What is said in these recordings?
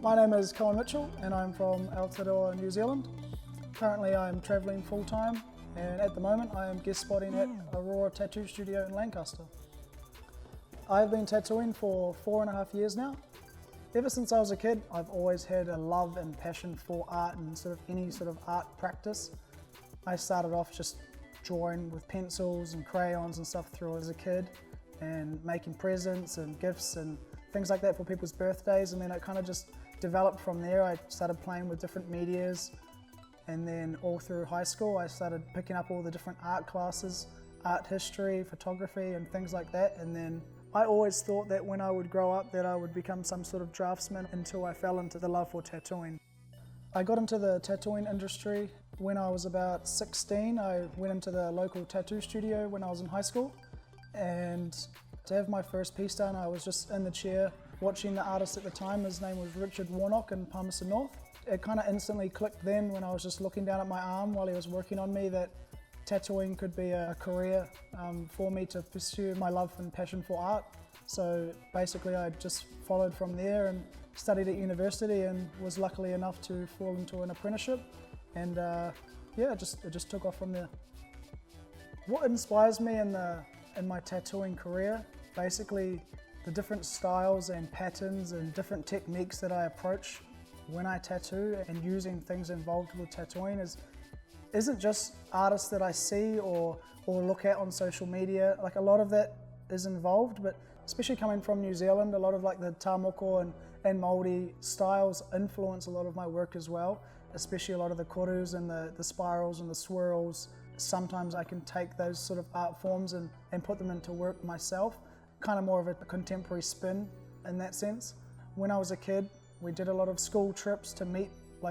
My name is Coen Mitchell and I'm from Aotearoa, New Zealand. Currently I'm travelling full-time and at the moment I am guest spotting at Aurora Tattoo Studio in Lancaster. I've been tattooing for 4.5 years now. Ever since I was a kid, I've always had a love and passion for art and any sort of art practice. I started off just drawing with pencils and crayons and stuff through as a kid and making presents and gifts and things like that for people's birthdays, and then it kind of just developed from there. I started playing with different medias, and then all through high school I started picking up all the different art classes, art history, photography and things like that, and then I always thought that when I would grow up that I would become some sort of draftsman until I fell into the love for tattooing. I got into the tattooing industry when I was about 16. I went into the local tattoo studio when I was in high school, and to have my first piece done I was just in the chair watching the artist at the time. His name was Richard Warnock in Palmerston North. It kind of instantly clicked then when I was just looking down at my arm while he was working on me that tattooing could be a career for me to pursue my love and passion for art. So basically I just followed from there and studied at university and was lucky enough to fall into an apprenticeship, and yeah, it just took off from there. What inspires me in my tattooing career, basically the different styles and patterns and different techniques that I approach when I tattoo and using things involved with tattooing isn't just artists that I see or look at on social media. Like, a lot of that is involved, but especially coming from New Zealand, a lot of like the tāmoko and Māori styles influence a lot of my work as well, especially a lot of the korus and the spirals and the swirls. Sometimes I can take those sort of art forms and put them into work myself, kind of more of a contemporary spin in that sense. When I was a kid, we did a lot of school trips to meet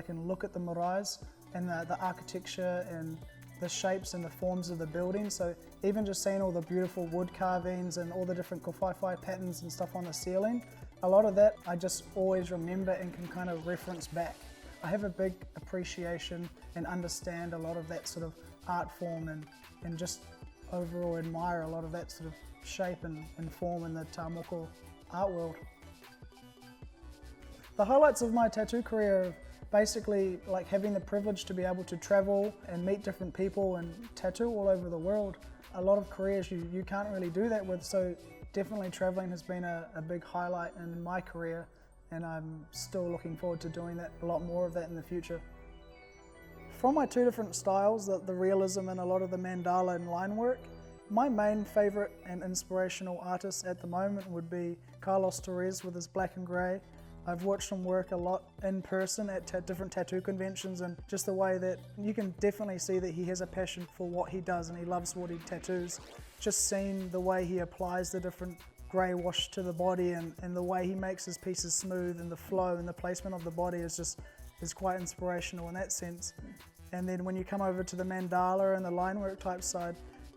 and look at the maraes and the architecture and the shapes and the forms of the building. So even just seeing all the beautiful wood carvings and all the different kawhaiwhai patterns and stuff on the ceiling, a lot of that I just always remember and can kind of reference back. I have a big appreciation and understand a lot of that sort of art form and just overall admire a lot of that sort of shape and form in the tāmoko art world. The highlights of my tattoo career are basically like having the privilege to be able to travel and meet different people and tattoo all over the world. A lot of careers you can't really do that with, so definitely traveling has been a big highlight in my career, and I'm still looking forward to doing that, a lot more of that in the future. From my two different styles, the realism and a lot of the mandala and line work, my main favourite and inspirational artist at the moment would be Carlos Torres with his black and grey. I've watched him work a lot in person at different tattoo conventions, and just the way that you can definitely see that he has a passion for what he does and he loves what he tattoos. Just seeing the way he applies the different grey wash to the body and the way he makes his pieces smooth and the flow and the placement of the body is quite inspirational in that sense. And then when you come over to the mandala and the line work type side,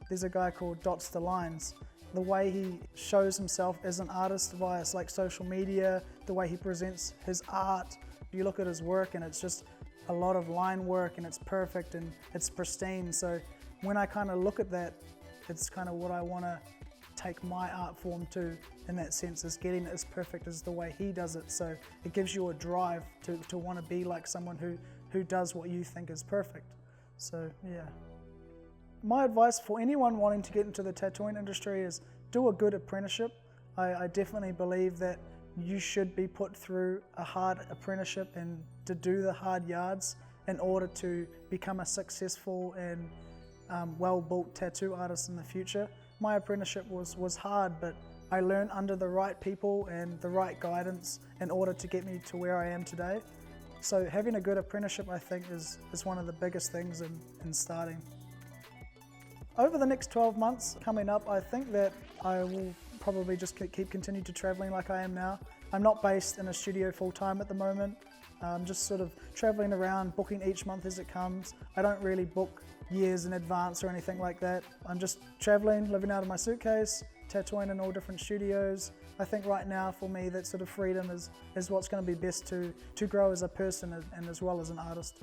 there's a guy called Dots the Lines. The way he shows himself as an artist via social media, the way he presents his art. You look at his work and it's just a lot of line work and it's perfect and it's pristine. So when I kind of look at that, it's kind of what I want to take my art form to, in that sense, is getting it as perfect as the way he does it. So it gives you a drive to want to be like someone who does what you think is perfect. So yeah. My advice for anyone wanting to get into the tattooing industry is do a good apprenticeship. I definitely believe that you should be put through a hard apprenticeship and to do the hard yards in order to become a successful and well-built tattoo artist in the future. My apprenticeship was hard, but I learned under the right people and the right guidance in order to get me to where I am today. So having a good apprenticeship, I think, is one of the biggest things in starting. Over the next 12 months coming up, I think that I will probably just continue to traveling like I am now. I'm not based in a studio full time at the moment. I'm just sort of traveling around, booking each month as it comes. I don't really book years in advance or anything like that. I'm just traveling, living out of my suitcase, tattooing in all different studios. I think right now for me that sort of freedom is what's going to be best to grow as a person and as well as an artist.